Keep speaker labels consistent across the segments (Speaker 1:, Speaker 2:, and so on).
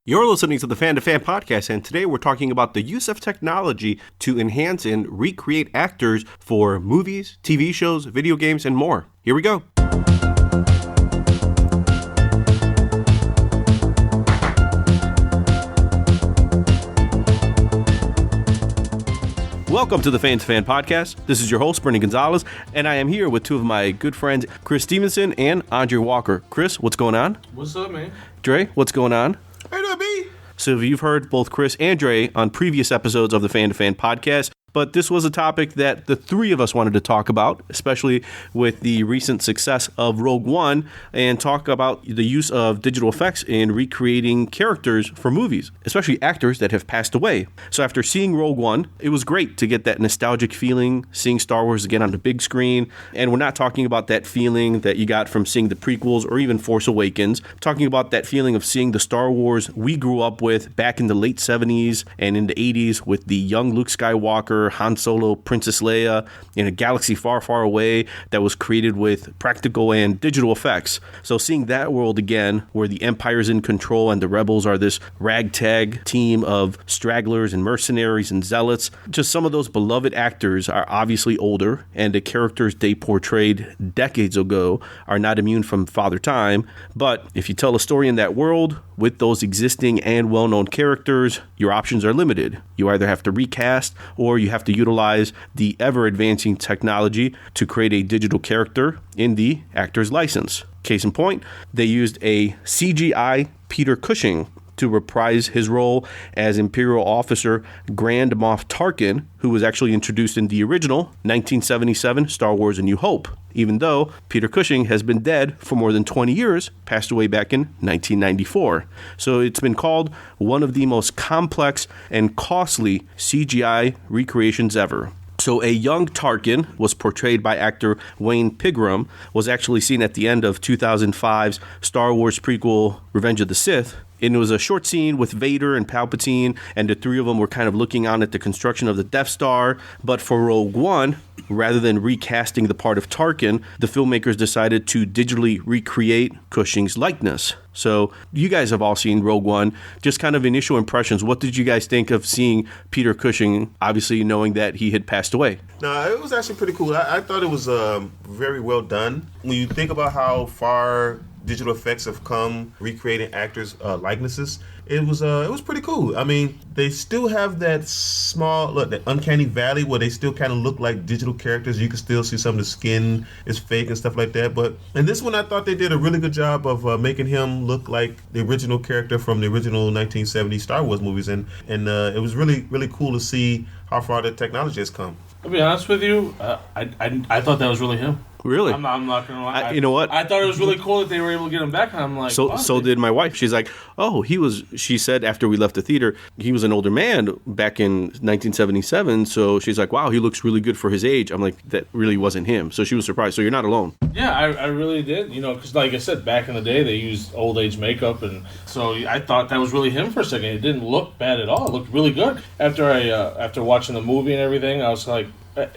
Speaker 1: You're listening to the Fan to Fan podcast, and today we're talking about the use of technology to enhance and recreate actors for movies, TV shows, video games, and more. Here we go. Welcome to the Fan to Fan podcast. This is your host, Bernie Gonzalez, and I am here with two of my good friends, Chris Stevenson and Andre Walker. Chris, what's going on?
Speaker 2: What's up, man?
Speaker 1: Dre, what's going on?
Speaker 3: Hey there, B.
Speaker 1: So you've heard both Chris and Dre on previous episodes of the Fan to Fan podcast, but this was a topic that the three of us wanted to talk about, especially with the recent success of Rogue One, and talk about the use of digital effects in recreating characters for movies, especially actors that have passed away. So after seeing Rogue One, it was great to get that nostalgic feeling, seeing Star Wars again on the big screen. And we're not talking about that feeling that you got from seeing the prequels or even Force Awakens. We're talking about that feeling of seeing the Star Wars we grew up with back in the late 70s and in the 80s with the young Luke Skywalker, Han Solo, Princess Leia in a galaxy far, far away that was created with practical and digital effects. So seeing that world again, where the Empire's in control and the Rebels are this ragtag team of stragglers and mercenaries and zealots, just some of those beloved actors are obviously older, and the characters they portrayed decades ago are not immune from Father Time. But if you tell a story in that world with those existing and well-known characters, your options are limited. You either have to recast or you have to utilize the ever-advancing technology to create a digital character in the actor's license. Case in point, they used a CGI Peter Cushing to reprise his role as Imperial Officer Grand Moff Tarkin, who was actually introduced in the original 1977 Star Wars A New Hope, even though Peter Cushing has been dead for more than 20 years, passed away back in 1994. So it's been called one of the most complex and costly CGI recreations ever. So a young Tarkin was portrayed by actor Wayne Pigram, was actually seen at the end of 2005's Star Wars prequel Revenge of the Sith. And it was a short scene with Vader and Palpatine, and the three of them were kind of looking on at the construction of the Death Star. But for Rogue One, rather than recasting the part of Tarkin, the filmmakers decided to digitally recreate Cushing's likeness. So you guys have all seen Rogue One. Just kind of initial impressions. What did you guys think of seeing Peter Cushing, obviously knowing that he had passed away?
Speaker 3: No, it was actually pretty cool. I thought it was very well done. When you think about how far digital effects have come recreating actors' likenesses, it was pretty cool. I mean, they still have that that uncanny valley where they still kind of look like digital characters. You can still see some of the skin is fake and stuff like that. But in this one, I thought they did a really good job of making him look like the original character from the original 1970 Star Wars movies, and it was really, really cool to see how far the technology has come.
Speaker 2: I'll be honest with you, I thought that was really him.
Speaker 1: Really?
Speaker 2: I'm not gonna lie.
Speaker 1: You know what?
Speaker 2: I thought it was really cool that they were able to get him back, and I'm like,
Speaker 1: So did my wife. She's like, she said after we left the theater, he was an older man back in 1977. So she's like, wow, he looks really good for his age. I'm like, that really wasn't him. So she was surprised. So you're not alone.
Speaker 2: Yeah, I really did. Because like I said, back in the day, they used old age makeup, and so I thought that was really him for a second. It didn't look bad at all. It looked really good. After watching the movie and everything, I was like,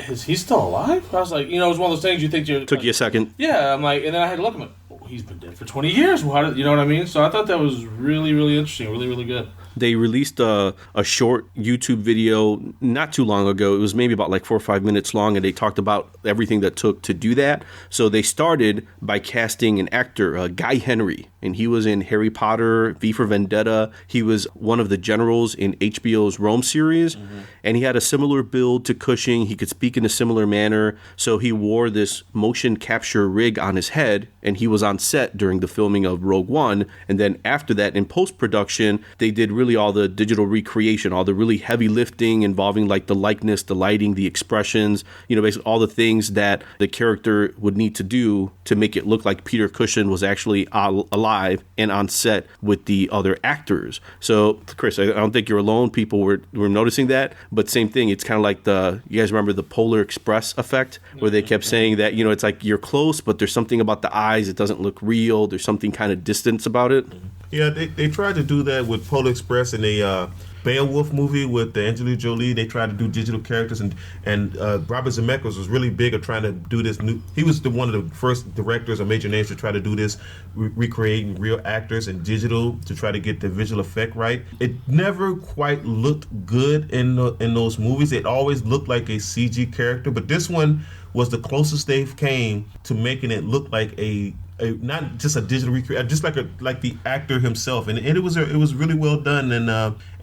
Speaker 2: is he still alive? I was like, it was one of those things you think
Speaker 1: Took you a second.
Speaker 2: Yeah, I'm like, and then I had to look at him. He's been dead for 20 years. You know what I mean? So I thought that was really, really interesting, really, really good.
Speaker 1: They released a short YouTube video not too long ago. It was maybe about like 4 or 5 minutes long, and they talked about everything that took to do that. So they started by casting an actor, Guy Henry, and he was in Harry Potter, V for Vendetta. He was one of the generals in HBO's Rome series, and he had a similar build to Cushing. He could speak in a similar manner, so he wore this motion capture rig on his head, and he was on set during the filming of Rogue One. And then after that, in post-production, they did really all the digital recreation, all the really heavy lifting involving like the likeness, the lighting, the expressions, basically all the things that the character would need to do to make it look like Peter Cushing was actually alive and on set with the other actors. So, Chris, I don't think you're alone. People were noticing that, but same thing. It's kind of like you guys remember the Polar Express effect, where they kept saying that, it's like you're close, but there's something about the eyes. It doesn't look real. There's something kind of distance about it.
Speaker 3: Yeah, they tried to do that with Polar Express, and they Beowulf movie with Angelina Jolie. They tried to do digital characters, and Robert Zemeckis was really big at trying to do this new. He was one of the first directors or major names to try to do this, recreating real actors and digital to try to get the visual effect right. It never quite looked good in those movies. It always looked like a CG character, but this one was the closest they've came to making it look like a not just a digital recreation, just like the actor himself, and it was really well done, and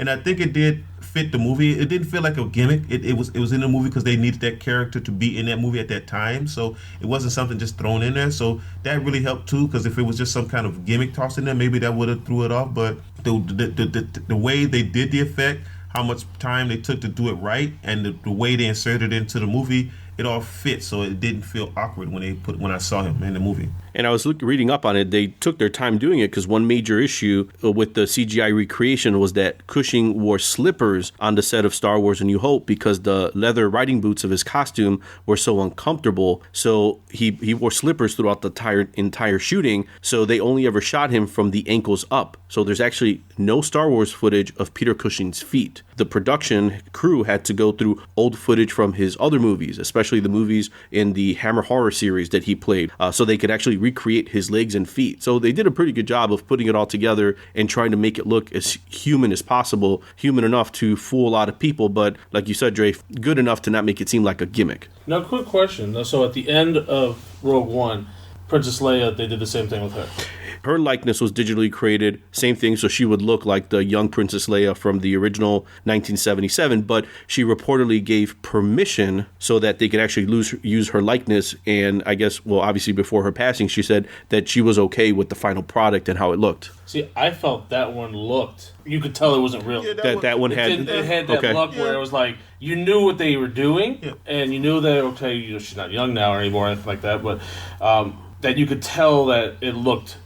Speaker 3: I think it did fit the movie. It didn't feel like a gimmick. It was in the movie because they needed that character to be in that movie at that time, so it wasn't something just thrown in there. So that really helped too, because if it was just some kind of gimmick tossed in there, maybe that would have threw it off. But the way they did the effect, how much time they took to do it right, and the way they inserted it into the movie, it all fit, so it didn't feel awkward when I saw him in the movie.
Speaker 1: And I was reading up on it. They took their time doing it because one major issue with the CGI recreation was that Cushing wore slippers on the set of Star Wars A New Hope because the leather riding boots of his costume were so uncomfortable. So he wore slippers throughout the entire shooting. So they only ever shot him from the ankles up. So there's actually no Star Wars footage of Peter Cushing's feet. The production crew had to go through old footage from his other movies, especially the movies in the Hammer horror series that he played, so they could actually recreate his legs and feet. So they did a pretty good job of putting it all together and trying to make it look as human as possible, human enough to fool a lot of people, but like you said, Dre, good enough to not make it seem like a gimmick.
Speaker 2: Now, quick question. So at the end of Rogue One, Princess Leia, they did the same thing with her.
Speaker 1: Her likeness was digitally created, same thing, so she would look like the young Princess Leia from the original 1977, but she reportedly gave permission so that they could actually use her likeness, and I guess, well, obviously before her passing, she said that she was okay with the final product and how it looked.
Speaker 2: See, I felt that one looked, you could tell it wasn't real.
Speaker 1: Yeah, that one had...
Speaker 2: It had that look where it was like, you knew what they were doing, and you knew that, okay, she's not young now or anymore, or anything like that, but that you could tell that it looked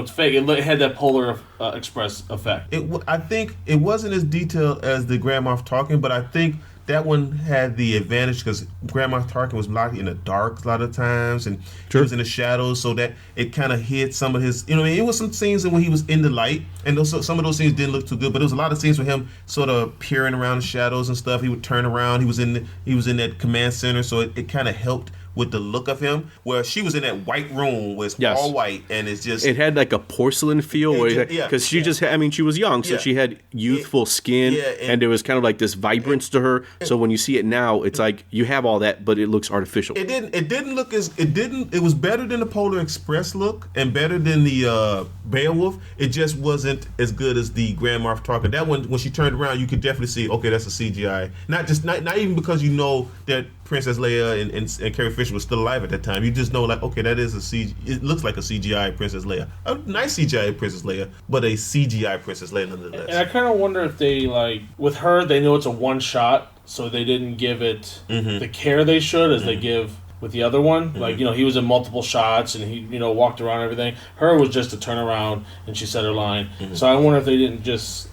Speaker 2: fake. It had that Polar Express effect.
Speaker 3: I think it wasn't as detailed as the Grand Moff Tarkin, but I think that one had the advantage because Grand Moff Tarkin was locked in the dark a lot of times, and he was in the shadows, so that it kind of hid some of his. It was some scenes when he was in the light, and some of those scenes didn't look too good. But there was a lot of scenes with him sort of peering around the shadows and stuff. He would turn around. He was in that command center, so it kind of helped with the look of him, where she was in that white room where it's all white, and it's just... It
Speaker 1: had like a porcelain feel, because she was young, so she had youthful skin, and there was kind of like this vibrance to her, so when you see it now, it's like, you have all that, but it looks artificial.
Speaker 3: It didn't look as... It was better than the Polar Express look, and better than the Beowulf. It just wasn't as good as the Grand Moff Tarkin. That one, when she turned around, you could definitely see, okay, that's a CGI. Not even because you know that Princess Leia and Carrie Fisher was still alive at that time. You just know, like, okay, that is a CGI. It looks like a CGI Princess Leia. A nice CGI Princess Leia, but a CGI Princess Leia nonetheless. And
Speaker 2: I kind of wonder if they, like, with her, they know it's a one shot, so they didn't give it the care they should as they give with the other one. Like, he was in multiple shots and he, walked around and everything. Her was just a turn around and she said her line. So I wonder if they didn't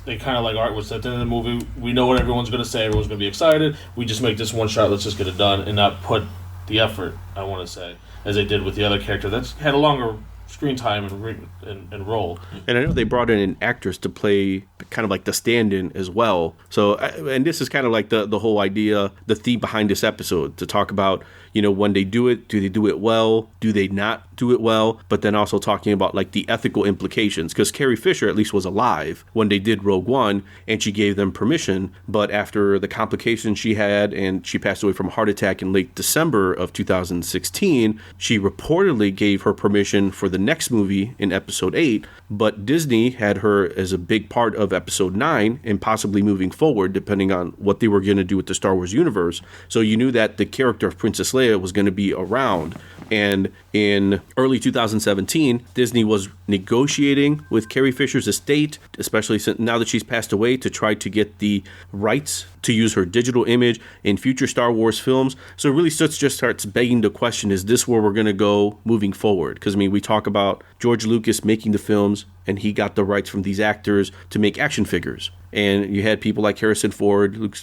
Speaker 2: they kind of like, all right, what's at the end of the movie? We know what everyone's going to say. Everyone's going to be excited. We just make this one shot. Let's just get it done and not put the effort, I want to say, as they did with the other character that's had a longer screen time and role.
Speaker 1: And I know they brought in an actress to play kind of like the stand-in as well. So, and this is kind of like the whole idea, the theme behind this episode, to talk about, when they do it, do they do it well? Do they not do it well? But then also talking about like the ethical implications, because Carrie Fisher at least was alive when they did Rogue One, and she gave them permission. But after the complications she had, and she passed away from a heart attack in late December of 2016, she reportedly gave her permission for the next movie in Episode 8, but Disney had her as a big part of Episode 9 and possibly moving forward, depending on what they were going to do with the Star Wars universe. So you knew that the character of Princess Leia was going to be around. And in early 2017, Disney was negotiating with Carrie Fisher's estate, especially since now that she's passed away, to try to get the rights to use her digital image in future Star Wars films. So it really starts begging the question, is this where we're going to go moving forward? Because, we talk about George Lucas making the films, and he got the rights from these actors to make action figures. and you had people like Harrison Ford,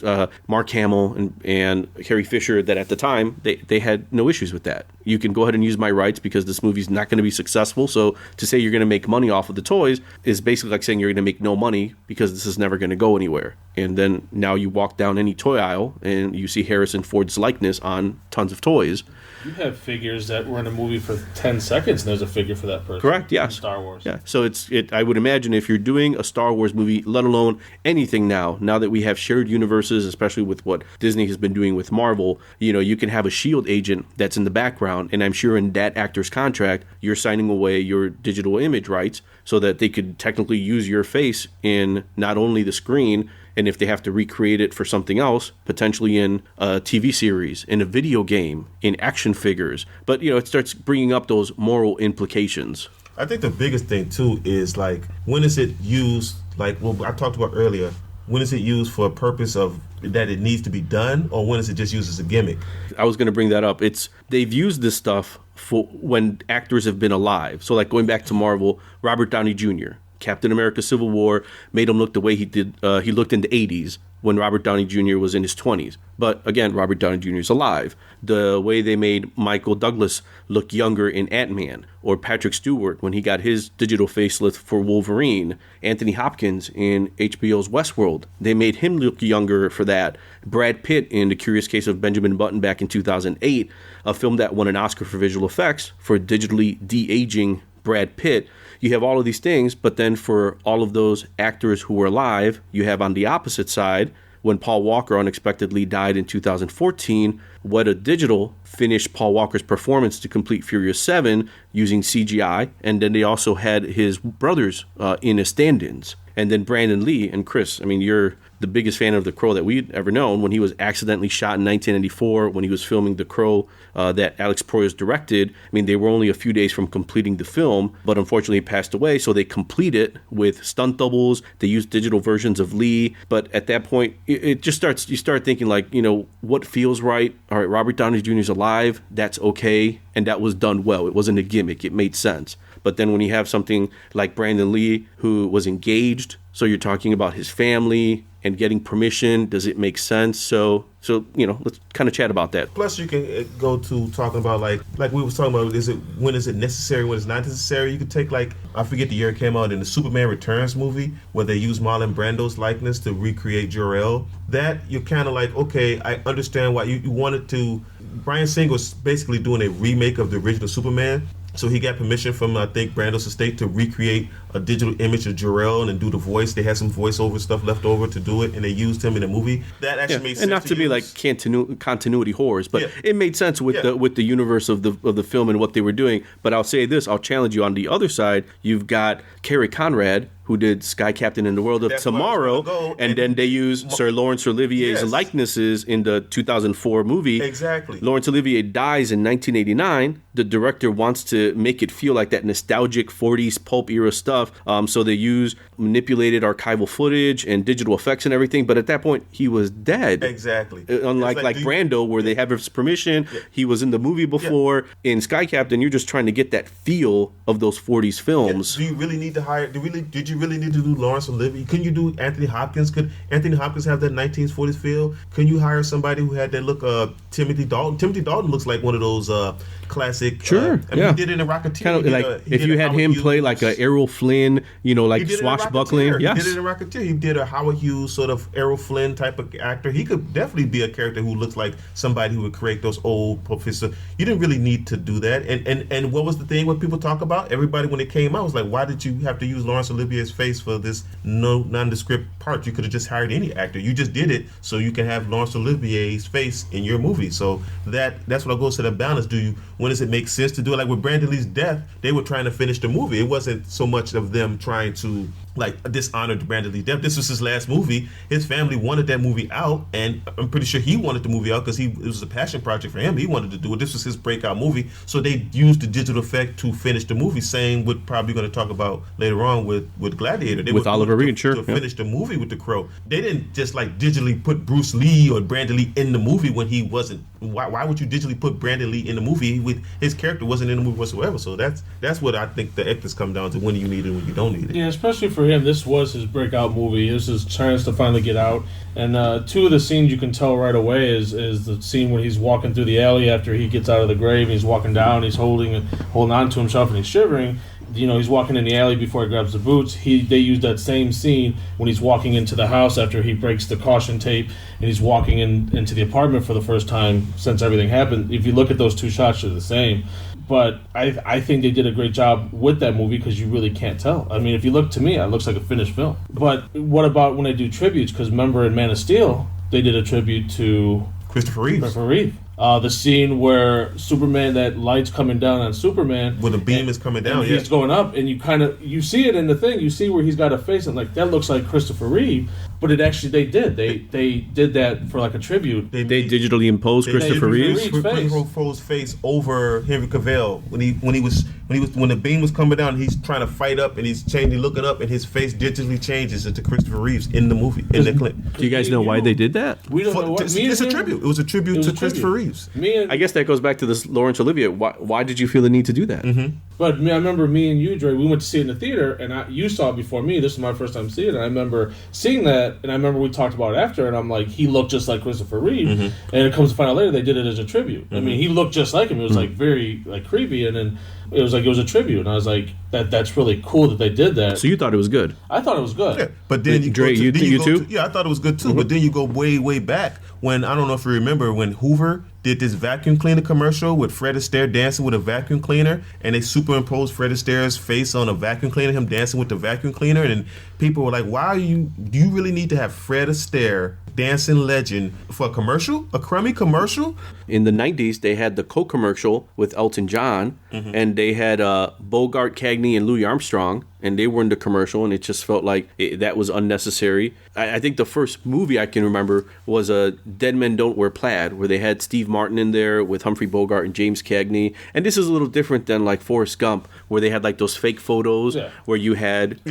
Speaker 1: Mark Hamill, and Carrie Fisher that at the time they had no issues with that. You can go ahead and use my rights because this movie's not going to be successful. So to say you're going to make money off of the toys is basically like saying you're going to make no money because this is never going to go anywhere. And then now you walk down any toy aisle and you see Harrison Ford's likeness on tons of toys.
Speaker 2: You have figures that were in a movie for 10 seconds, and there's a figure for that person.
Speaker 1: Correct, yes.
Speaker 2: In Star Wars.
Speaker 1: Yeah. So I would imagine if you're doing a Star Wars movie, let alone anything now that we have shared universes, especially with what Disney has been doing with Marvel, you can have a S.H.I.E.L.D. agent that's in the background, and I'm sure in that actor's contract, you're signing away your digital image rights so that they could technically use your face in not only the screen, and if they have to recreate it for something else, potentially in a TV series, in a video game, in action figures. But, it starts bringing up those moral implications.
Speaker 3: I think the biggest thing, too, is, like, when is it used, like what I talked about earlier, when is it used for a purpose of that it needs to be done, or when is it just used as a gimmick?
Speaker 1: I was going to bring that up. They've used this stuff for when actors have been alive. So, like, going back to Marvel, Robert Downey Jr., Captain America Civil War made him look the way he did. He looked in the 80s when Robert Downey Jr. was in his 20s. But again, Robert Downey Jr. is alive. The way they made Michael Douglas look younger in Ant-Man, or Patrick Stewart when he got his digital facelift for Wolverine, Anthony Hopkins in HBO's Westworld, they made him look younger for that. Brad Pitt in The Curious Case of Benjamin Button back in 2008, a film that won an Oscar for visual effects for digitally de-aging Brad Pitt. You have all of these things, but then for all of those actors who were alive, you have on the opposite side, when Paul Walker unexpectedly died in 2014, Weta Digital finished Paul Walker's performance to complete Furious 7 using CGI, and then they also had his brothers in as stand-ins. And then Brandon Lee and Chris, you're the biggest fan of The Crow that we'd ever known. When he was accidentally shot in 1994, when he was filming The Crow that Alex Proyas directed, they were only a few days from completing the film, but unfortunately he passed away, so they complete it with stunt doubles. They used digital versions of Lee, but at that point, it just starts, you start thinking like, what feels right? All right, Robert Downey Jr. is alive, that's okay, and that was done well. It wasn't a gimmick, it made sense. But then when you have something like Brandon Lee, who was engaged, so you're talking about his family and getting permission, does it make sense? So let's kind of chat about that.
Speaker 3: Plus, you can go to talking about like we was talking about, when is it necessary, when it's not necessary? You could take I forget the year it came out, in the Superman Returns movie where they used Marlon Brando's likeness to recreate Jor-El. That you're kind of like, okay, I understand why you wanted to. Bryan Singer was basically doing a remake of the original Superman. So he got permission from, I think, Brando's estate to recreate a digital image of Jor-El and do the voice. They had some voiceover stuff left over to do it, and they used him in the movie. That actually made sense.
Speaker 1: And not to be like continuity horrors, but it made sense with the universe of the film and what they were doing. But I'll say this, I'll challenge you on the other side. You've got Kerry Conrad, who did Sky Captain in the World of Tomorrow, and then they use Sir Laurence Olivier's likenesses in the 2004 movie.
Speaker 3: Exactly.
Speaker 1: Laurence Olivier dies in 1989. The director wants to make it feel like that nostalgic 40s pulp era stuff, so they use manipulated archival footage and digital effects and everything, but at that point, he was dead.
Speaker 3: Exactly.
Speaker 1: Unlike Brando, where they have his permission, he was in the movie before. In Sky Captain, you're just trying to get that feel of those 40s films.
Speaker 3: Do you really need to hire, did you really need to do Laurence Olivier? Couldn't you do Anthony Hopkins? Could Anthony Hopkins have that 1940s feel? Can you hire somebody who had that look? Timothy Dalton. Timothy Dalton looks like one of those classic.
Speaker 1: Sure.
Speaker 3: He did it in a Rocketeer.
Speaker 1: Kind of like if you had him play like a Errol Flynn, like swashbuckling.
Speaker 3: Yes. He did it in Rocketeer. He did a Howard Hughes sort of Errol Flynn type of actor. He could definitely be a character who looks like somebody who would create those old professor. You didn't really need to do that. And what was the thing when people talk about? Everybody when it came out was like, why did you have to use Laurence Olivier's face for this nondescript part? You could have just hired any actor. You just did it so you can have Laurence Olivier's face in your movie. So that's what goes to the balance. When does it make sense to do it? Like with Brandon Lee's death, they were trying to finish the movie. It wasn't so much of them trying to dishonor Brandon Lee's death. This was his last movie. His family wanted that movie out, and I'm pretty sure he wanted the movie out because it was a passion project for him. He wanted to do it. This was his breakout movie. So they used the digital effect to finish the movie. Same with probably going to talk about later on with Gladiator. They
Speaker 1: with Oliver Reed,
Speaker 3: to finish the movie with The Crow. They didn't just digitally put Bruce Lee or Brandon Lee in the movie when he wasn't. Why would you digitally put Brandon Lee in the movie with his character wasn't in the movie whatsoever? So that's what I think the ethics come down to. When you need it and when you don't need it.
Speaker 2: Yeah, especially for for him, this was his breakout movie. This is his chance to finally get out. And two of the scenes you can tell right away is the scene when he's walking through the alley after he gets out of the grave. And he's walking down, he's holding on to himself, and he's shivering. You know, he's walking in the alley before he grabs the boots. They use that same scene when he's walking into the house after he breaks the caution tape, and he's walking into the apartment for the first time since everything happened. If you look at those two shots, they're the same. But I think they did a great job with that movie because you really can't tell. I mean, if you look to me, it looks like a finished film. But what about when they do tributes? Because remember in Man of Steel, they did a tribute to
Speaker 3: Christopher Reeve.
Speaker 2: The scene where Superman, that light's coming down on Superman.
Speaker 3: When the beam is coming down,
Speaker 2: he's going up, and you see it in the thing. You see where he's got a face, and like that looks like Christopher Reeve. But it actually, they did that for like a tribute.
Speaker 1: They digitally imposed Christopher Reeve's
Speaker 3: face over Henry Cavill when the beam was coming down. He's trying to fight up, and he's looking up, and his face digitally changes into Christopher Reeves in the movie in the clip.
Speaker 1: Do you guys know why they did that?
Speaker 2: We don't know what.
Speaker 3: It's a tribute. It was a tribute to Christopher Reeves.
Speaker 1: I guess that goes back to this Laurence Olivier. Why did you feel the need to do that?
Speaker 3: Mm-hmm.
Speaker 2: But I remember me and you, Dre, we went to see it in the theater, and you saw it before me. This is my first time seeing it. And I remember seeing that, and I remember we talked about it after, and I'm like, he looked just like Christopher Reeve. Mm-hmm. And it comes to find out later they did it as a tribute. Mm-hmm. I mean, he looked just like him. It was like very like creepy, and then it was a tribute, and I was like, that's really cool that they did that.
Speaker 1: So you thought it was good?
Speaker 2: I thought it was good.
Speaker 3: Yeah, but then
Speaker 1: Dre, you too?
Speaker 3: Yeah, I thought it was good too. Mm-hmm. But then you go way back when, I don't know if you remember, when Hoover did this vacuum cleaner commercial with Fred Astaire dancing with a vacuum cleaner, and they superimposed Fred Astaire's face on a vacuum cleaner, him dancing with the vacuum cleaner, and people were like, do you really need to have Fred Astaire, dancing legend, for a commercial? A crummy commercial?
Speaker 1: In the 90s, they had the Coke commercial with Elton John, and they had Bogart, Cagney, and Louis Armstrong, and they were in the commercial, and it just felt like that was unnecessary. I think the first movie I can remember was Dead Men Don't Wear Plaid, where they had Steve Martin in there with Humphrey Bogart and James Cagney. And this is a little different than like Forrest Gump, where they had like those fake photos where you had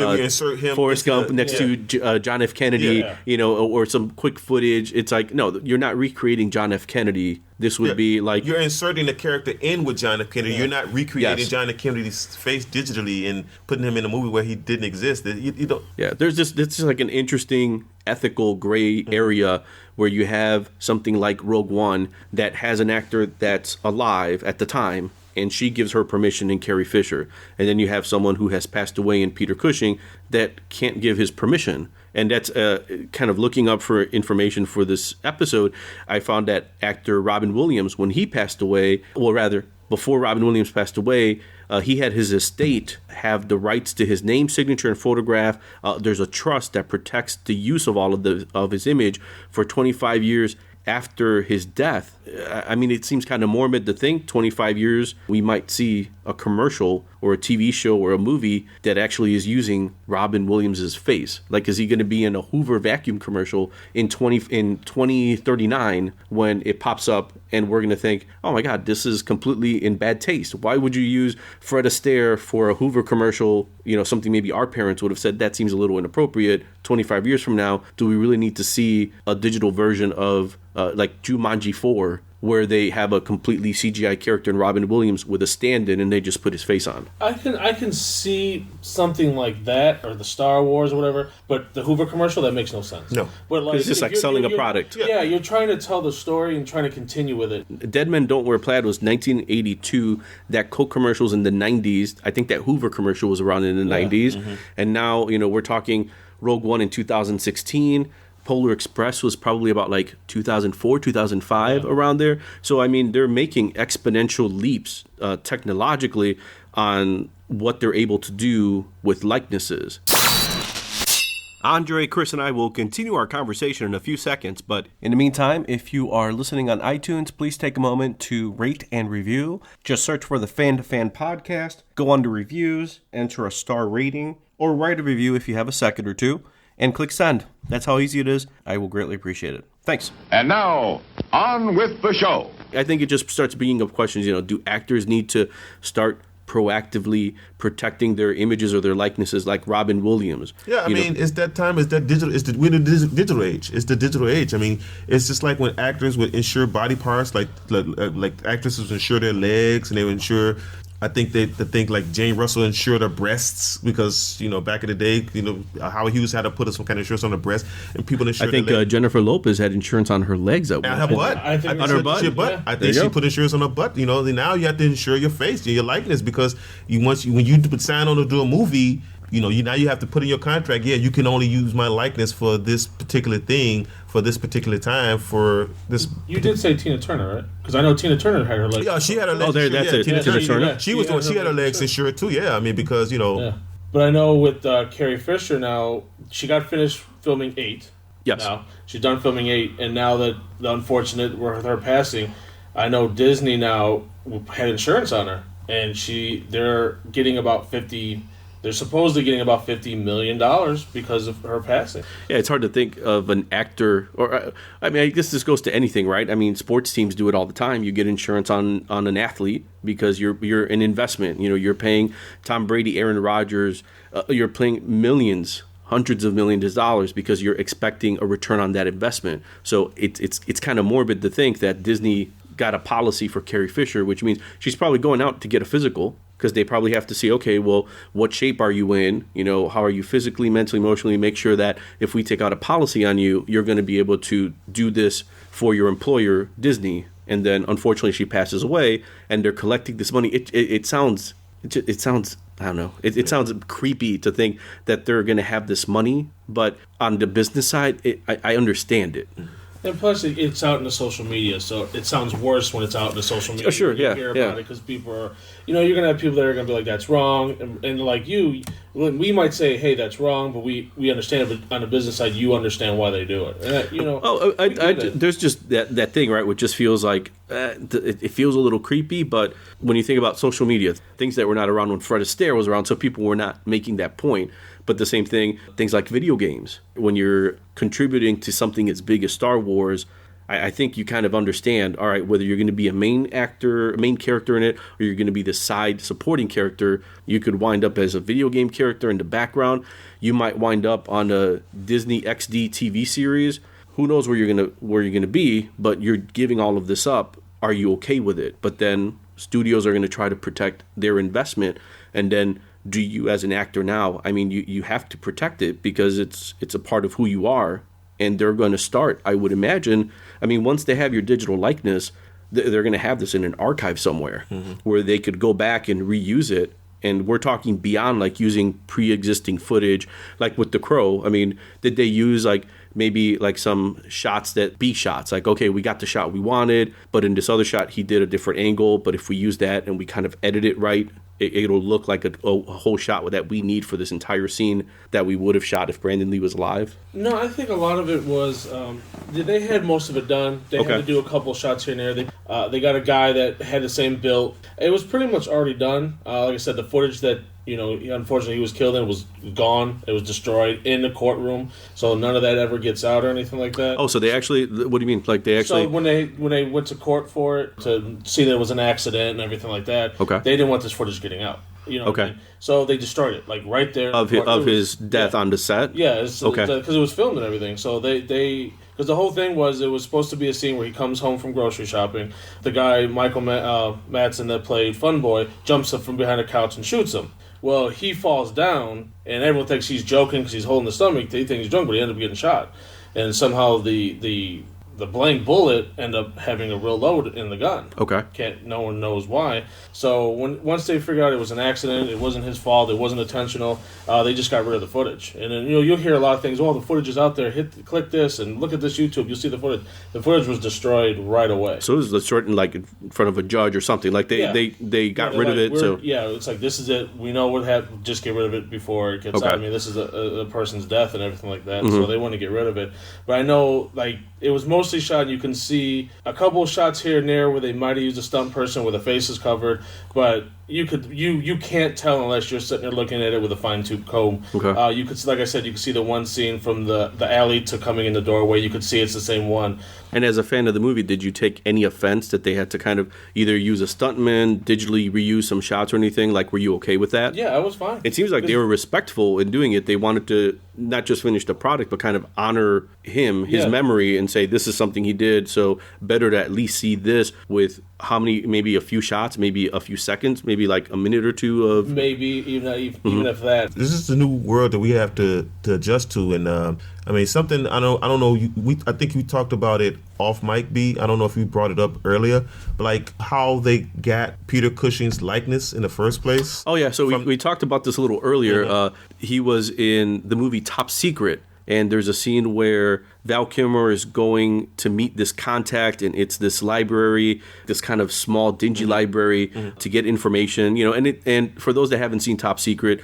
Speaker 1: Forrest Gump next to John F. Kennedy, or some quick footage. It's like, no, you're not recreating John F. Kennedy. This would be like...
Speaker 3: You're inserting the character in with John F. Kennedy. Yeah. You're not recreating John F. Kennedy's face digitally and putting him in a movie where he didn't exist. You don't...
Speaker 1: Yeah, this is like an interesting ethical gray area where you have something like Rogue One that has an actor that's alive at the time, and she gives her permission in Carrie Fisher. And then you have someone who has passed away in Peter Cushing that can't give his permission. And that's kind of looking up for information for this episode. I found that actor Robin Williams, when he passed away, well, rather, before Robin Williams passed away, he had his estate have the rights to his name, signature, and photograph. There's a trust that protects the use of all of his image for 25 years after his death. I mean, it seems kind of morbid to think 25 years we might see a commercial or a TV show or a movie that actually is using Robin Williams' face. Like, is he going to be in a Hoover vacuum commercial in 2039 when it pops up and we're going to think, oh my God, this is completely in bad taste. Why would you use Fred Astaire for a Hoover commercial? Something maybe our parents would have said that seems a little inappropriate. 25 years from now, do we really need to see a digital version of like Jumanji 4, where they have a completely CGI character in Robin Williams with a stand-in and they just put his face on?
Speaker 2: I can see something like that, or the Star Wars or whatever, but the Hoover commercial, that makes no sense.
Speaker 3: No.
Speaker 2: But like,
Speaker 1: it's just like selling a product.
Speaker 2: Yeah, you're trying to tell the story and trying to continue with it.
Speaker 1: Dead Men Don't Wear Plaid was 1982. That Coke commercial was in the 90s. I think that Hoover commercial was around in the 90s. Mm-hmm. And now, we're talking Rogue One in 2016. Polar Express was probably about like 2004, 2005, around there. So, I mean, they're making exponential leaps technologically on what they're able to do with likenesses. Andre, Chris, and I will continue our conversation in a few seconds, but in the meantime, if you are listening on iTunes, please take a moment to rate and review. Just search for the Fan to Fan podcast, go under reviews, enter a star rating, or write a review if you have a second or two, and click send. That's how easy it is. I will greatly appreciate it. Thanks.
Speaker 4: And now, on with the show.
Speaker 1: I think it just starts bringing up questions, do actors need to start proactively protecting their images or their likenesses like Robin Williams?
Speaker 3: Yeah, I mean, it's that time, it's that digital, we're in the digital age. It's the digital age. I mean, it's just like when actors would insure body parts, like actresses would insure their legs, and they would insure I think they think like Jane Russell insured her breasts because, back in the day, Howard Hughes had to put some kind of insurance on her breast, and people insured
Speaker 1: I think Jennifer Lopez had insurance on her legs at
Speaker 3: and her butt.
Speaker 2: I think
Speaker 3: on her butt.
Speaker 2: Yeah.
Speaker 3: I think she put insurance on her butt. Now you have to insure your face, your likeness, because when you sign on to do a movie, now you have to put in your contract, you can only use my likeness for this particular thing, for this particular time, for this.
Speaker 2: You did say Tina Turner, right? Because I know Tina Turner had her legs.
Speaker 3: Yeah, she had her legs.
Speaker 1: Oh, that's it. Tina Turner.
Speaker 3: She had her legs insured too. Yeah, I mean, because
Speaker 2: Yeah. But I know with Carrie Fisher now, she got finished filming 8.
Speaker 1: Yes.
Speaker 2: Now she's done filming 8, and now that the unfortunate with her passing, I know Disney now had insurance on her, and they're getting about 50. They're supposedly getting about $50 million because of her passing.
Speaker 1: Yeah, it's hard to think of an actor, or I guess this goes to anything, right? I mean, sports teams do it all the time. You get insurance on an athlete because you're an investment. You're paying Tom Brady, Aaron Rodgers, you're paying millions, hundreds of millions of dollars because you're expecting a return on that investment. So it's kind of morbid to think that Disney got a policy for Carrie Fisher, which means she's probably going out to get a physical, because they probably have to see, okay, well, what shape are you in? How are you physically, mentally, emotionally? Make sure that if we take out a policy on you, you're going to be able to do this for your employer, Disney. And then, unfortunately, she passes away, and they're collecting this money. It sounds, I don't know. It sounds creepy to think that they're going to have this money, but on the business side, I understand it.
Speaker 2: And plus, it's out in the social media, so it sounds worse when it's out in the social media.
Speaker 1: Oh, sure,
Speaker 2: you hear about it because people are, you're going to have people that are going to be like, that's wrong. And like you, we might say, hey, that's wrong, but we understand it. But on the business side, you understand why they do it. And
Speaker 1: there's just that thing, right, which just feels like, it feels a little creepy, but when you think about social media, things that were not around when Fred Astaire was around, so people were not making that point. But the same thing, things like video games. When you're contributing to something as big as Star Wars, I think you kind of understand, all right, whether you're going to be a main character in it, or you're going to be the side supporting character, you could wind up as a video game character in the background. You might wind up on a Disney XD TV series. Who knows where you're going to be, but you're giving all of this up. Are you okay with it? But then studios are going to try to protect their investment, and then do you as an actor now, you have to protect it because it's a part of who you are, and they're going to start, I would imagine, once they have your digital likeness, they're going to have this in an archive somewhere where they could go back and reuse it. And we're talking beyond like using pre-existing footage, like with The Crow. Did they use maybe some shots B shots? Like, okay, we got the shot we wanted, but in this other shot, he did a different angle. But if we use that and we kind of edit it right, it'll look like a whole shot that we need for this entire scene that we would have shot if Brandon Lee was alive.
Speaker 2: No, I think a lot of it was they had most of it done. They had to do a couple shots here and there. They got a guy that had the same build. It was pretty much already done. Like I said, the footage that unfortunately he was killed in was gone. It was destroyed in the courtroom, so none of that ever gets out or anything like that.
Speaker 1: Oh, so they actually? What do you mean? Like they actually?
Speaker 2: So when they went to court for it to see that it was an accident and everything like that, they didn't want this footage getting out. What I mean? So they destroyed it, right there
Speaker 1: of his death on the set.
Speaker 2: Yeah, because it was filmed and everything. So they because the whole thing was it was supposed to be a scene where he comes home from grocery shopping. The guy Michael Madsen that played Fun Boy jumps up from behind a couch and shoots him. Well, he falls down, and everyone thinks he's joking because he's holding the stomach. They think he's drunk, but he ends up getting shot. And somehow the blank bullet ended up having a real load in the gun. No one knows why. So once they figured out it was an accident, it wasn't his fault, it wasn't intentional, they just got rid of the footage. And then you'll hear a lot of things. Oh, the footage is out there. Click this and look at this YouTube. You'll see the footage. The footage was destroyed right away.
Speaker 1: So it was destroyed in front of a judge or something. Like they got rid of it. So
Speaker 2: it's like this is it. We know what happened. Just get rid of it before it gets out. This is a person's death and everything like that. So they want to get rid of it. But I know it was mostly shot. You can see a couple of shots here and there where they might have used a stunt person where the face is covered, but you can't tell unless you're sitting there looking at it with a fine-tooth comb. You could, like I said, you could see the one scene from the alley to coming in the doorway. You could see it's the same one.
Speaker 1: And as a fan of the movie, did you take any offense that they had to kind of either use a stuntman, digitally reuse some shots or anything? Were you okay with that?
Speaker 2: Yeah, I was fine.
Speaker 1: It seems like they were respectful in doing it. They wanted to not just finish the product, but kind of honor him, his memory, and say this is something he did, so better to at least see this with how many, maybe a few shots, maybe a few seconds, maybe like a minute or two of...
Speaker 2: Maybe, even if that.
Speaker 3: This is the new world that we have to adjust to, and I mean, something I don't know. I think we talked about it off mic. B. I don't know if you brought it up earlier, but like how they got Peter Cushing's likeness in the first place.
Speaker 1: Oh yeah, so we talked about this a little earlier.
Speaker 3: Mm-hmm.
Speaker 1: He was in the movie Top Secret, and there's a scene where Val Kilmer is going to meet this contact, and it's this library, this kind of small, dingy library to get information. You know, and for those that haven't seen Top Secret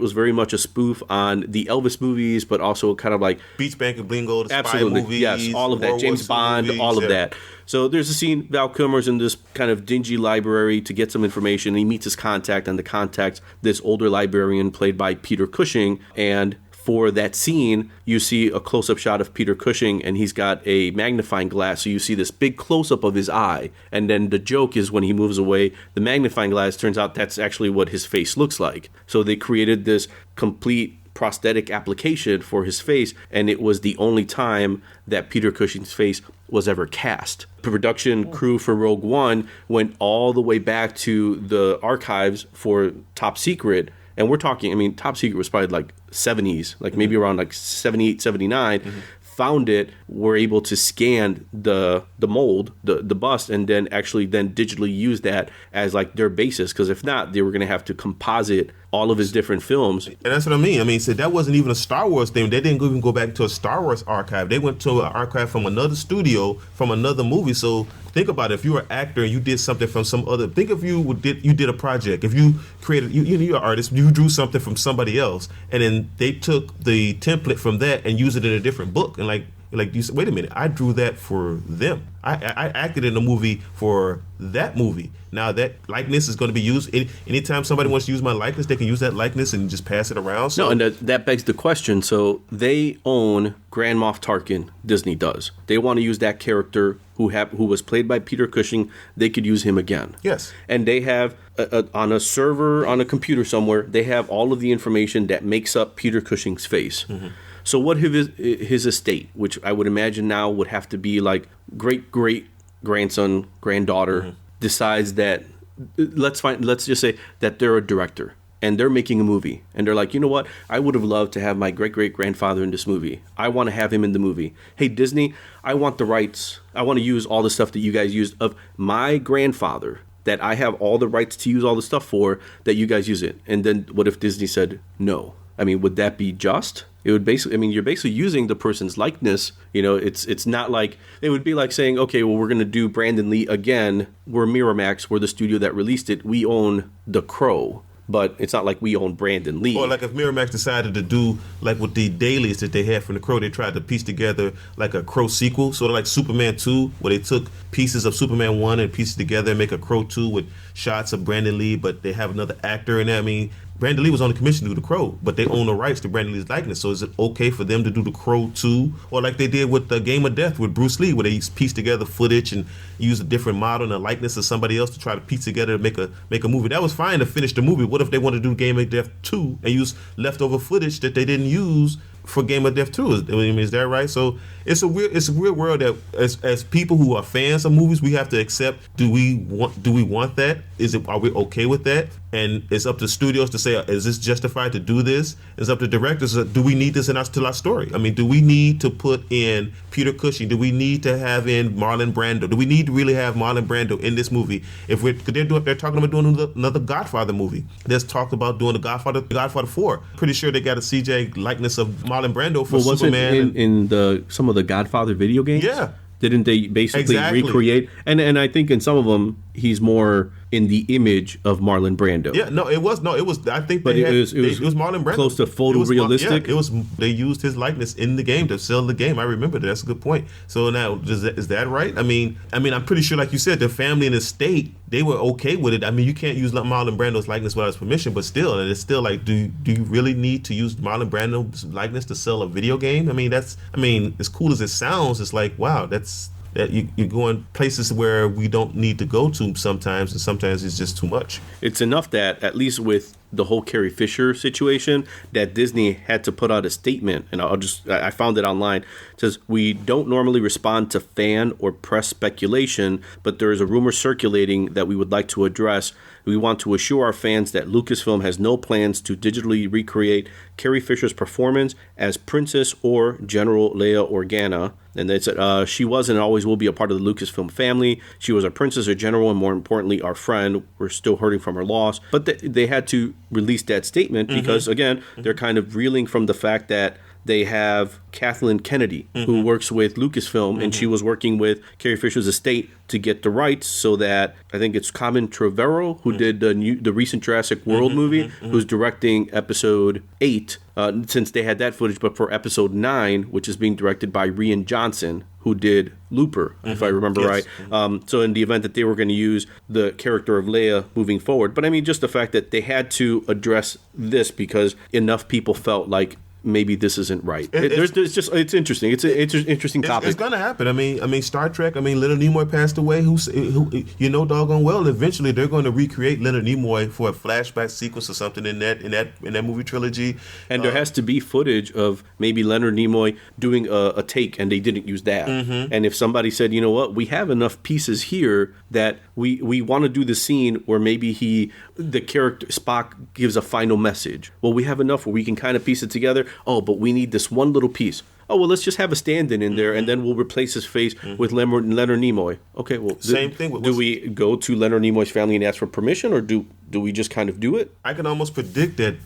Speaker 1: was very much a spoof on the Elvis movies, but also kind of like
Speaker 3: Beach Bank and Blingo, the
Speaker 1: absolutely,
Speaker 3: spy movies,
Speaker 1: yes, all of that,
Speaker 3: World
Speaker 1: James
Speaker 3: War II
Speaker 1: Bond,
Speaker 3: movies,
Speaker 1: all of
Speaker 3: yeah.
Speaker 1: that. So there's a scene, Val Kilmer's in this kind of dingy library to get some information, and he meets his contact, and the contact's this older librarian played by Peter Cushing, and for that scene, you see a close-up shot of Peter Cushing, and he's got a magnifying glass, so you see this big close-up of his eye, and then the joke is when he moves away, the magnifying glass turns out that's actually what his face looks like. So they created this complete prosthetic application for his face, and it was the only time that Peter Cushing's face was ever cast. The production crew for Rogue One went all the way back to the archives for Top Secret, and we're talking, I mean, Top Secret was probably like 70s, like maybe around like 78, 79, found it, were able to scan the mold, the bust, and then actually then digitally use that as like their basis, because if not, they were going to have to composite all of his different films.
Speaker 3: And that's what I mean. I mean, so that wasn't even a Star Wars thing. They didn't even go back to a Star Wars archive. They went to an archive from another studio, from another movie. So think about it. If you were an actor and you did something from some other, think if you did a project. If you created, you're an artist, you drew something from somebody else, and then they took the template from that and used it in a different book. And like you said, wait a minute, I drew that for them. I acted in a movie for that movie. Now that likeness is going to be used. Anytime somebody wants to use my likeness, they can use that likeness and just pass it around. So.
Speaker 1: No, and that begs the question. So they own Grand Moff Tarkin. Disney does. They want to use that character who was played by Peter Cushing. They could use him again.
Speaker 3: Yes.
Speaker 1: And they have on a server, on a computer somewhere, they have all of the information that makes up Peter Cushing's face. Mm-hmm. So what his estate, which I would imagine now would have to be like great-great-grandson, granddaughter, decides that, let's just say that they're a director and they're making a movie. And they're like, you know what? I would have loved to have my great-great-grandfather in this movie. I want to have him in the movie. Hey, Disney, I want the rights. I want to use all the stuff that you guys used of my grandfather, that I have all the rights to use all the stuff for, that you guys use it. And then what if Disney said no? I mean, would that be just? It would basically, I mean, you're basically using the person's likeness. You know, it's not like, it would be like saying, okay, well, we're going to do Brandon Lee again. We're Miramax. We're the studio that released it. We own The Crow. But it's not like we own Brandon Lee.
Speaker 3: Or like if Miramax decided to do like with the dailies that they had from The Crow, they tried to piece together like a Crow sequel, sort of like Superman 2, where they took pieces of Superman 1 and pieced it together and make a Crow 2 with shots of Brandon Lee, but they have another actor in there. I mean, Brandon Lee was on the commission to do The Crow, but they own the rights to Brandon Lee's likeness. So is it okay for them to do The Crow 2? Or like they did with the Game of Death with Bruce Lee, where they pieced together footage and used a different model and a likeness of somebody else to try to piece together to make a movie. That was fine to finish the movie. What if they wanted to do Game of Death 2 and use leftover footage that they didn't use for Game of Death 2? I mean, is that right? So it's a weird world that as people who are fans of movies, we have to accept. Do we want that? Are we okay with that? And it's up to studios to say, is this justified to do this? It's up to directors. Do we need this in our story? I mean, do we need to put in Peter Cushing? Do we need to have in Marlon Brando? Do we need to really have Marlon Brando in this movie? If they're talking about doing another Godfather movie. There's talk about doing the Godfather 4. Pretty sure they got a CJ likeness of Marlon Brando for Superman.
Speaker 1: In some of the Godfather video games?
Speaker 3: Yeah.
Speaker 1: Didn't they basically recreate? And I think in some of them, he's more in the image of Marlon Brando.
Speaker 3: Yeah, it was. I think
Speaker 1: but it was
Speaker 3: Marlon Brando.
Speaker 1: Close to photorealistic.
Speaker 3: They used his likeness in the game to sell the game. I remember that. That's a good point. So now, is that right? I mean, I'm pretty sure, like you said, the family and the state, they were okay with it. I mean, you can't use Marlon Brando's likeness without his permission, but still, and it's still like, do you really need to use Marlon Brando's likeness to sell a video game? I mean, as cool as it sounds, it's like, wow, that you're going places where we don't need to go to sometimes, and sometimes it's just too much.
Speaker 1: It's enough that, at least with the whole Carrie Fisher situation that Disney had to put out a statement, and I found it online. It says, "We don't normally respond to fan or press speculation, but there is a rumor circulating that we would like to address. We want to assure our fans that Lucasfilm has no plans to digitally recreate Carrie Fisher's performance as Princess or General Leia Organa." And they said, "She was and always will be a part of the Lucasfilm family. She was a princess, a general, and more importantly, our friend. We're still hurting from her loss." But they had to release that statement because, again, they're kind of reeling from the fact that they have Kathleen Kennedy, who works with Lucasfilm, and she was working with Carrie Fisher's estate to get the rights so that I think it's Carmen Trevorrow, who did the recent Jurassic World movie, who's directing episode 8, since they had that footage, but for episode 9, which is being directed by Rian Johnson, who did Looper, if I remember right. So in the event that they were going to use the character of Leia moving forward. But I mean, just the fact that they had to address this because enough people felt like maybe this isn't right. It's interesting. It's an interesting topic.
Speaker 3: It's going to happen. I mean, Star Trek. I mean, Leonard Nimoy passed away. Who you know, doggone well, eventually they're going to recreate Leonard Nimoy for a flashback sequence or something in that movie trilogy.
Speaker 1: And there has to be footage of maybe Leonard Nimoy doing a take, and they didn't use that. And if somebody said, you know what, we have enough pieces here that we want to do the scene where maybe the character Spock gives a final message. Well, we have enough where we can kind of piece it together. Oh, but we need this one little piece. Oh, well, let's just have a stand-in in there, and then we'll replace his face with Leonard Nimoy. Okay, well,
Speaker 3: same thing.
Speaker 1: Do we go to Leonard Nimoy's family and ask for permission, or do we just kind of do it?
Speaker 3: I can almost predict that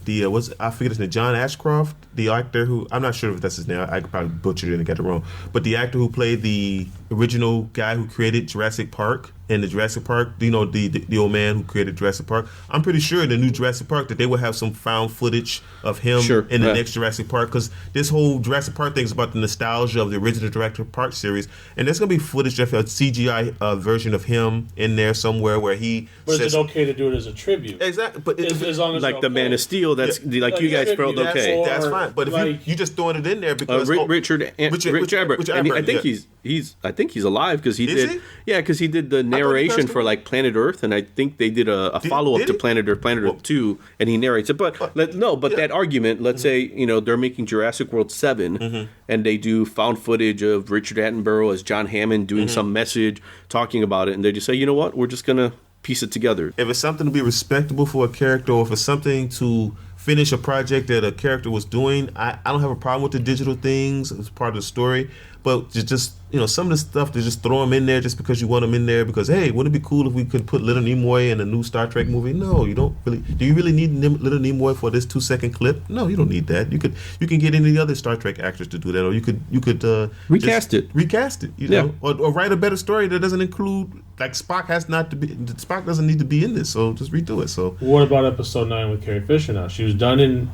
Speaker 3: I forget his name, John Ashcroft, the actor who, I'm not sure if that's his name, I could probably butcher it and get it wrong, but the actor who played the original guy who created Jurassic Park, in the Jurassic Park, you know, the old man who created Jurassic Park, I'm pretty sure in the new Jurassic Park that they will have some found footage of him in the next Jurassic Park, because this whole Jurassic Park thing is about the nostalgia of the original Jurassic Park series, and there's going to be footage of a CGI version of him in there somewhere where he
Speaker 2: But is it okay to do it as a tribute?
Speaker 3: Exactly. But
Speaker 2: as long as
Speaker 1: like the Man of Steel, that's like you guys felt okay.
Speaker 3: That's fine. But if you just throwing it in there because
Speaker 1: Richard Ebert, and I think he's alive because he did. Yeah, because he did the narration for like Planet Earth, and I think they did a follow up to Planet Earth 2, and he narrates it. But that argument, let's say they're making Jurassic World 7, and they do found footage of Richard Attenborough as John Hammond doing some message talking about it, and they just say, you know what, we're just gonna piece it together.
Speaker 3: If it's something to be respectable for a character, or if it's something to finish a project that a character was doing, I don't have a problem with the digital things as part of the story. But just some of the stuff to just throw them in there just because you want them in there because, hey, wouldn't it be cool if we could put Leonard Nimoy in a new Star Trek movie? No, you don't really. Do you really need Leonard Nimoy for this 2-second clip? No, you don't need that. You can get any other Star Trek actors to do that, or you could
Speaker 1: recast it.
Speaker 3: Recast it, or write a better story that doesn't include, like, Spock doesn't need to be in this, so just redo it. So
Speaker 2: what about episode 9 with Carrie Fisher? Now she was done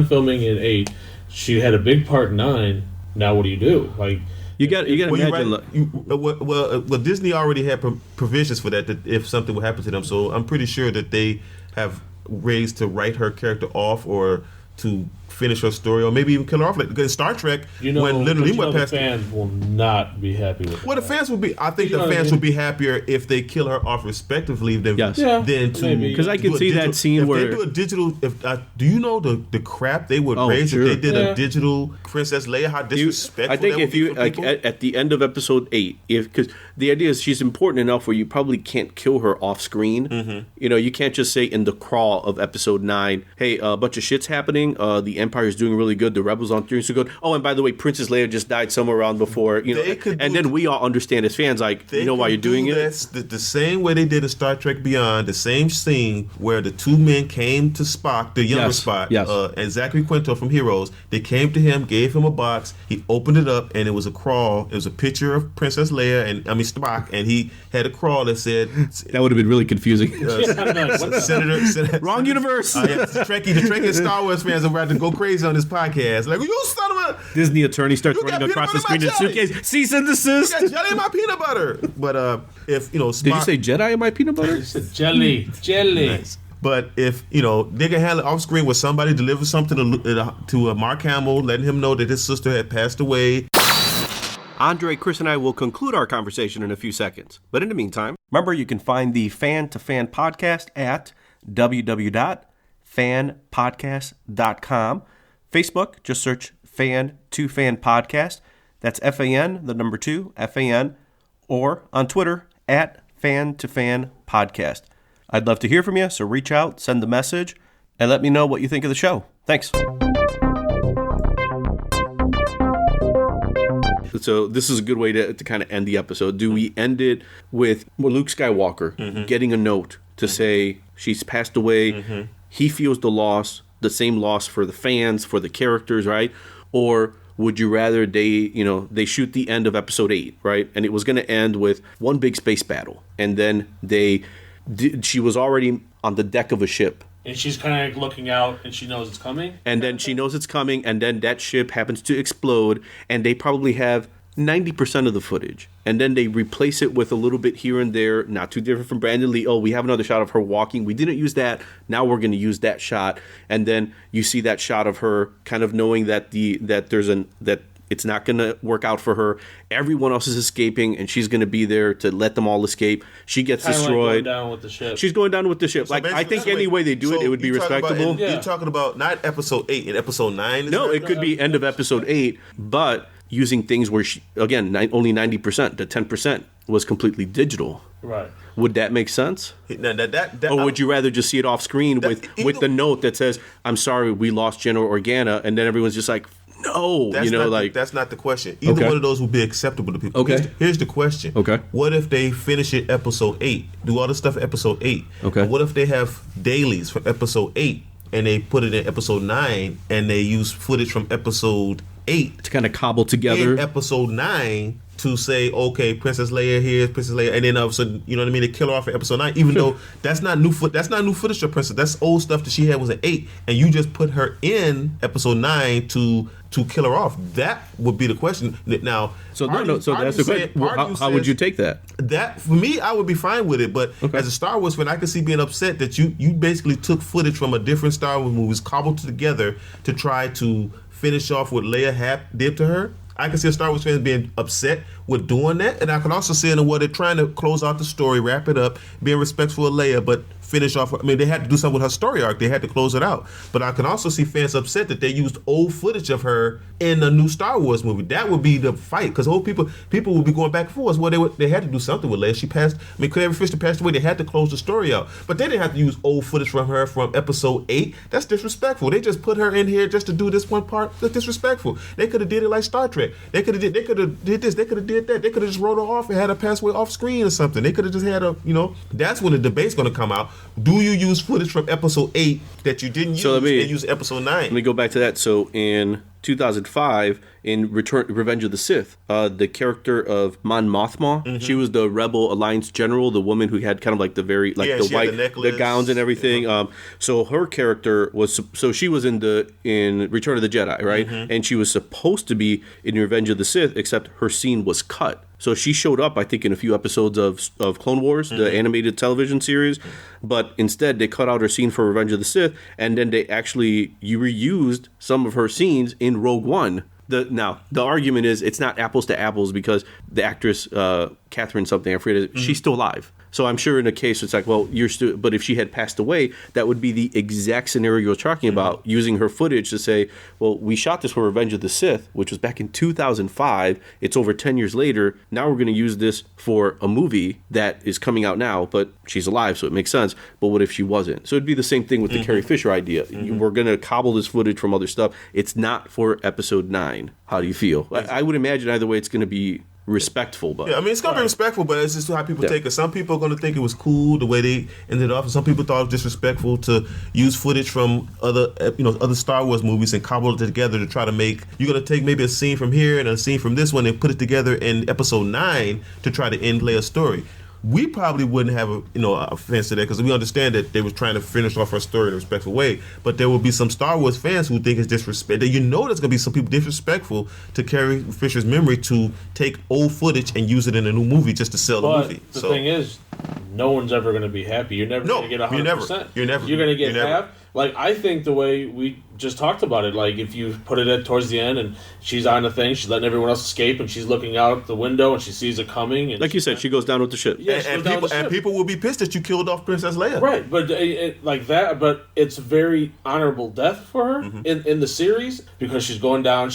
Speaker 2: filming in 8. She had a big part in 9. Now what do you do? Like,
Speaker 1: you got to imagine.
Speaker 3: Well, Disney already had provisions for that if something would happen to them. So I'm pretty sure that they have ways to write her character off or to finish her story, or maybe even kill her off. Like in Star Trek, when Leonard Nimoy passed,
Speaker 2: the fans will not be happy with that.
Speaker 3: Well, the fans will be. I think the fans will be happier if they kill her off respectively than
Speaker 1: because I can see that scene where
Speaker 3: they do a digital. Do you know the crap they would raise if they did a digital Princess Leia? How disrespectful!
Speaker 1: I think if you at the end of episode 8, because the idea is she's important enough where you probably can't kill her off screen. You can't just say in the crawl of episode 9, hey, a bunch of shit's happening. The Empire is doing really good. The Rebels aren't doing so good. Oh, and by the way, Princess Leia just died somewhere around before. Then we all understand as fans, like, you know why you're doing it.
Speaker 3: The same way they did in Star Trek Beyond, the same scene where the two men came to Spock, the younger Spock, and Zachary Quinto from Heroes. They came to him, gave him a box. He opened it up, and it was a crawl. It was a picture of Princess Leia Spock, and he had a crawl that said
Speaker 1: that would have been really confusing.
Speaker 3: Senator,
Speaker 1: wrong universe.
Speaker 3: The Trekkie Star Wars fans are about to go crazy on this podcast. Like, you son of a
Speaker 1: Disney attorney starts running across the screen in a suitcase. Cease and desist.
Speaker 3: You got jelly in my peanut butter. But if Spock,
Speaker 1: did you say Jedi in my peanut butter?
Speaker 2: Jelly.
Speaker 3: Nice. But if they can handle it off screen where somebody delivers something to Mark Hamill, letting him know that his sister had passed away.
Speaker 1: Andre, Chris, and I will conclude our conversation in a few seconds. But in the meantime, remember you can find the Fan to Fan podcast at www.fantoFan.com. fan2fanpodcast.com. Facebook, just search Fan2Fan Podcast. That's FAN, the number 2, FAN, or on Twitter at Fan2Fan Podcast. I'd love to hear from you, so reach out, send the message, and let me know what you think of the show. Thanks. So this is a good way to kind of end the episode. Do we end it with Luke Skywalker getting a note to say she's passed away? He feels the loss, the same loss for the fans, for the characters, right? Or would you rather they shoot the end of episode 8, right? And it was going to end with one big space battle. And then she was already on the deck of a ship.
Speaker 2: And she's kind of looking out, and she knows it's coming.
Speaker 1: And then she knows it's coming, and then that ship happens to explode, and they probably have 90% of the footage. And then they replace it with a little bit here and there, not too different from Brandon Lee. Oh, we have another shot of her walking. We didn't use that. Now we're going to use that shot. And then you see that shot of her kind of knowing that that it's not going to work out for her. Everyone else is escaping, and she's going to be there to let them all escape. She gets destroyed.
Speaker 2: Like going down with the ship.
Speaker 1: She's going down with the ship. So I think any way they do it would be respectable.
Speaker 3: You're talking about not episode 8 and episode 9?
Speaker 1: No, it could be end of episode 8, but using things where only 90%, the 10% was completely digital.
Speaker 2: Right.
Speaker 1: Would that make sense?
Speaker 3: Or
Speaker 1: would you rather just see it off screen with the note that says, "I'm sorry, we lost General Organa," and then everyone's just like, "No,"
Speaker 3: that's not the question. Either one of those would be acceptable to people.
Speaker 1: Okay.
Speaker 3: Here's the question.
Speaker 1: Okay.
Speaker 3: What if they finish it episode 8, do all the stuff episode 8?
Speaker 1: Okay.
Speaker 3: What if they have dailies from episode 8 and they put it in episode 9 and they use footage from episode 8
Speaker 1: to kind of cobble together
Speaker 3: in episode 9 to say, okay, Princess Leia here's Princess Leia, and then all of a sudden, you know what I mean, they kill her off in episode 9, even though that's not new footage of Princess. That's old stuff that she had was at 8, and you just put her in episode 9 to kill her off. That would be the question. Now,
Speaker 1: so that's the question. How would you take that?
Speaker 3: That, for me, I would be fine with it, but as a Star Wars fan, I can see being upset that you basically took footage from a different Star Wars movies, cobbled together to try to finish off what Leia did to her. I can see a Star Wars fans being upset with doing that, and I can also see it in where they're trying to close out the story, wrap it up, being respectful of Leia, but finish off. I mean, they had to do something with her story arc. They had to close it out. But I can also see fans upset that they used old footage of her in a new Star Wars movie. That would be the fight, because old people would be going back and forth. Well, they had to do something with Leia. She passed. I mean, Carrie Fisher passed away. They had to close the story out. But they didn't have to use old footage from her from episode 8. That's disrespectful. They just put her in here just to do this one part. That's disrespectful. They could have did it like Star Trek. They could have did this. They could have did that. They could have just wrote her off and had her pass away off screen or something. They could have just had that's when the debate's going to come out. Do you use footage from episode 8 that you didn't use and use episode 9?
Speaker 1: Let me go back to that. So in 2005, in Revenge of the Sith, the character of Mon Mothma, she was the Rebel Alliance general, the woman who had kind of like the very the white, the gowns and everything. Yeah. So her character was she was in Return of the Jedi, right? And she was supposed to be in Revenge of the Sith, except her scene was cut. So she showed up, I think, in a few episodes of Clone Wars, the animated television series, but instead they cut out her scene for Revenge of the Sith, and then they actually reused some of her scenes in Rogue One. Now, the argument is it's not apples to apples because the actress, Catherine something, I forget, she's still alive. So I'm sure in a case it's like, well, but if she had passed away, that would be the exact scenario you're talking about, using her footage to say, well, we shot this for Revenge of the Sith, which was back in 2005. It's over 10 years later. Now we're going to use this for a movie that is coming out now, but she's alive, so it makes sense. But what if she wasn't? So it'd be the same thing with the Carrie Fisher idea. We're going to cobble this footage from other stuff. It's not for episode 9. How do you feel? I would imagine either way it's going to be respectful, but
Speaker 3: yeah, I mean it's gonna be respectful, but it's just how people take it. Some people are gonna think it was cool the way they ended off, and some people thought it was disrespectful to use footage from other Star Wars movies and cobble it together to try to make. You're gonna take maybe a scene from here and a scene from this one and put it together in episode 9 to try to end Leia's story. We probably wouldn't have a offense to that because we understand that they were trying to finish off her story in a respectful way. But there will be some Star Wars fans who think it's disrespect. There's going to be some people disrespectful to Carrie Fisher's memory to take old footage and use it in a new movie just to sell the movie.
Speaker 2: The thing is, no one's ever going to be happy. You're never going to get 100%.
Speaker 3: You're never.
Speaker 2: You're going to get half. Like, I think the way we just talked about it, like, if you put it at towards the end and she's on the thing, she's letting everyone else escape, and she's looking out the window and she sees it coming. And
Speaker 1: like you said, she goes down with the ship.
Speaker 2: Yeah,
Speaker 3: And people will be pissed that you killed off Princess Leia.
Speaker 2: Right, but like that, but it's a very honorable death for her in the series, because she's going down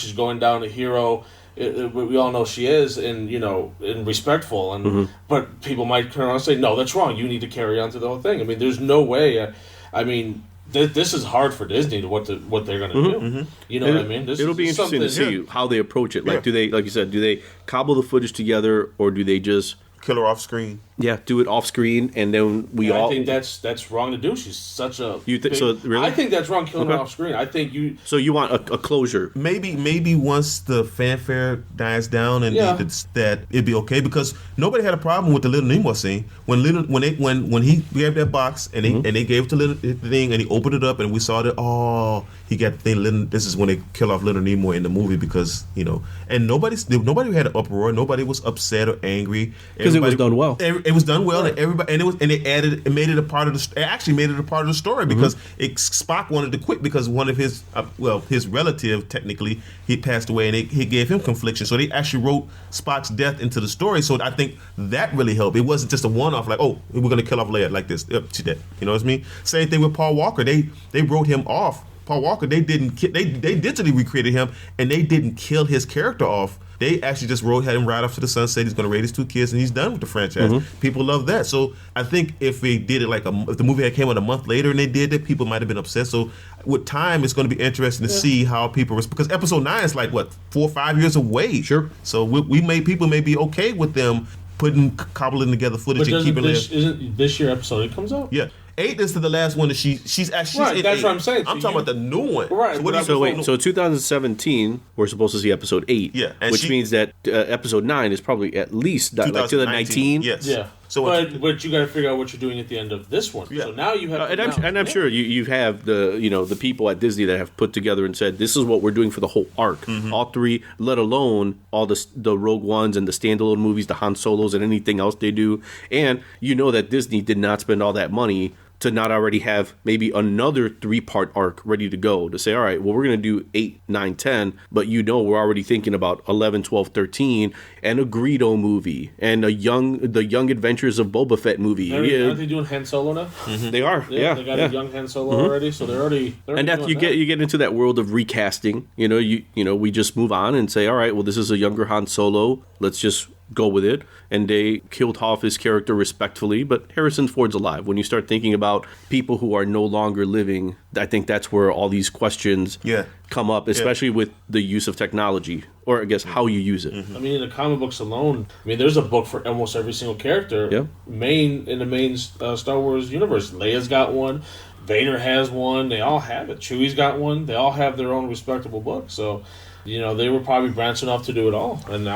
Speaker 2: a hero. We all know she is, and respectful, and but people might turn around and say, no, that's wrong. You need to carry on to the whole thing. I mean, there's no way. This is hard for Disney to what they're going to do. You know what I mean?
Speaker 1: It'll be interesting to see how they approach it. Like, do they, like you said, do they cobble the footage together, or do they just
Speaker 3: Kill her off screen.
Speaker 1: Yeah, do it off screen, and then
Speaker 2: I think that's wrong to do. She's such a.
Speaker 1: So really?
Speaker 2: I think that's wrong, killing her off screen. I think you.
Speaker 1: So you want a closure?
Speaker 3: Maybe once the fanfare dies down and that it'd be okay, because nobody had a problem with the Little Nemo scene when he grabbed that box and they gave it to the thing and he opened it up and we saw that he got the thing. This is when they kill off Little Nemo in the movie, because and nobody had an uproar. Nobody was upset or angry
Speaker 1: because it was done well.
Speaker 3: It was done well, and everybody, it made it a part of the. It actually made it a part of the story, because Spock wanted to quit because one of his his relative, technically, he passed away, and he gave him confliction. So they actually wrote Spock's death into the story. So I think that really helped. It wasn't just a one-off, like, we're going to kill off Leia like this. Yep, she dead. You know what I mean? Same thing with Paul Walker. They wrote him off. Paul Walker, they digitally recreated him, and they didn't kill his character off. They actually just had him right off to the sunset. He's going to raise his 2 kids, and he's done with the franchise. People love that. So I think if they did it if the movie had came out a month later and they did it, people might have been upset. So with time, it's going to be interesting to see how people because Episode 9 is 4 or 5 years away.
Speaker 1: Sure.
Speaker 3: So people may be okay with them cobbling together footage and keeping it.
Speaker 2: Isn't this year Episode 8 comes out?
Speaker 3: Yeah. 8 is the last one that she's actually.
Speaker 2: Right, that's
Speaker 3: 8.
Speaker 2: what I'm saying.
Speaker 3: I'm talking about the new one.
Speaker 2: Right.
Speaker 1: So 2017, we're supposed to see Episode 8.
Speaker 3: Yeah,
Speaker 1: which means that Episode 9 is probably at least to the 19.
Speaker 3: Yes.
Speaker 2: Yeah. So but you got to figure out what you're doing at the end of this one. Yeah. So now you have.
Speaker 1: I'm sure you have the people at Disney that have put together and said, this is what we're doing for the whole arc, all 3, let alone all the Rogue Ones and the standalone movies, the Han Solos, and anything else they do. And that Disney did not spend all that money to not already have maybe another 3-part arc ready to go, to say, all right, well, we're going to do 8, 9, 10, but we're already thinking about 11, 12, 13, and a Greedo movie, and the Young Adventures of Boba Fett movie.
Speaker 2: Aren't they doing Han Solo now?
Speaker 1: They are, yeah.
Speaker 2: They got a young Han Solo already, so they're already
Speaker 1: and that you get into that world of recasting. We just move on and say, all right, well, this is a younger Han Solo. Let's just go with it. And they killed off his character respectfully, but Harrison Ford's alive. When you start thinking about people who are no longer living, I think that's where all these questions come up, especially with the use of technology, or I guess how you use it.
Speaker 2: I mean, in the comic books alone, there's a book for almost every single character in the main Star Wars universe. Leia's got one. Vader has one. They all have it. Chewie's got one. They all have their own respectable book. So, they were probably branching off to do it all. And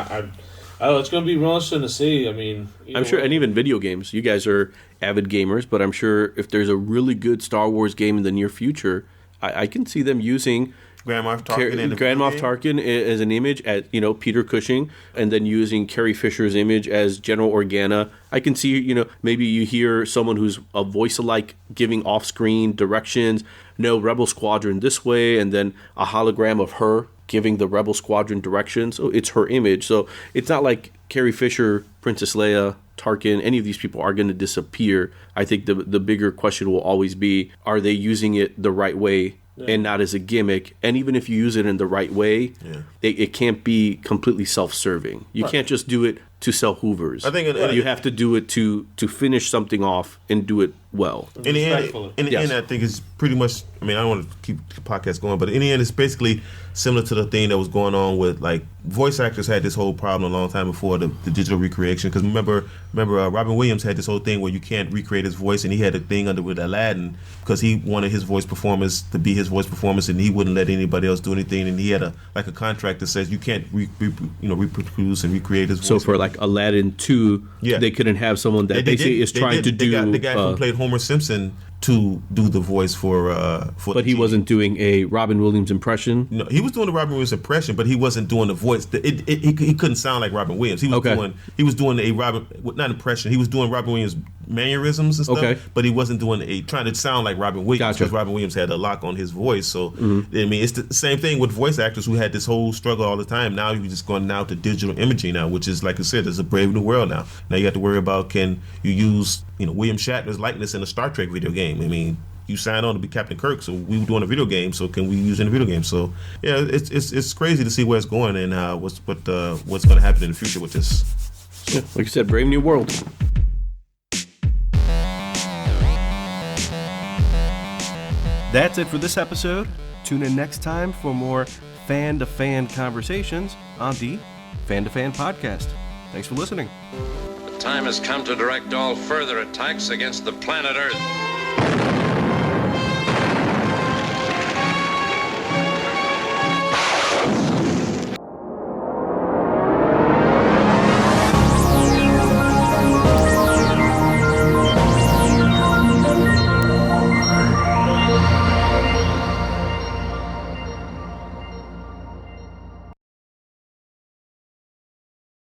Speaker 2: it's going to be real interesting to see.
Speaker 1: I'm sure, and even video games. You guys are avid gamers, but I'm sure if there's a really good Star Wars game in the near future, I can see them using
Speaker 3: Grand Moff
Speaker 1: Tarkin as an image at Peter Cushing, and then using Carrie Fisher's image as General Organa. I can see maybe you hear someone who's a voice alike giving off-screen directions. No, Rebel Squadron this way, and then a hologram of her giving the Rebel Squadron directions. So it's her image. So it's not like Carrie Fisher, Princess Leia, Tarkin, any of these people are going to disappear. I think the bigger question will always be, are they using it the right way and not as a gimmick? And even if you use it in the right way, it can't be completely self-serving. You can't just do it to sell Hoovers.
Speaker 3: I think
Speaker 1: you have to do it to finish something off and do it well.
Speaker 3: In the end, I think it's pretty much, I don't want to keep the podcast going, but in the end, it's basically similar to the thing that was going on with, voice actors had this whole problem a long time before the digital recreation. Because remember Robin Williams had this whole thing where you can't recreate his voice, and he had a thing with Aladdin because he wanted his voice performance to be his voice performance, and he wouldn't let anybody else do anything, and he had a contract that says you can't reproduce and recreate his voice.
Speaker 1: So for Aladdin 2, they couldn't have someone that they say is trying to do.
Speaker 3: The guy who played Homer Simpson to do the voice for.
Speaker 1: But he wasn't doing a Robin Williams impression.
Speaker 3: No, he was doing the Robin Williams impression, but he wasn't doing the voice. He couldn't sound like Robin Williams. He was doing a Robin, not impression. He was doing Robin Williams mannerisms and stuff.
Speaker 1: Okay.
Speaker 3: But he wasn't trying to sound like Robin Williams because Robin Williams had a lock on his voice. So I mean, it's the same thing with voice actors who had this whole struggle all the time. Now you're just going now to digital imaging now, which is, like I said, it's a brave new world now. Now you have to worry about, can you use William Shatner's likeness in a Star Trek video game? I mean, you signed on to be Captain Kirk, so we were doing a video game, so can we use it in a video game? So yeah, it's crazy to see where it's going and what's going to happen in the future with this.
Speaker 1: So, like I said, brave new world. That's it for this episode. Tune in next time for more fan-to-fan conversations on the Fan-to-Fan podcast. Thanks for listening.
Speaker 5: The time has come to direct all further attacks against the planet Earth.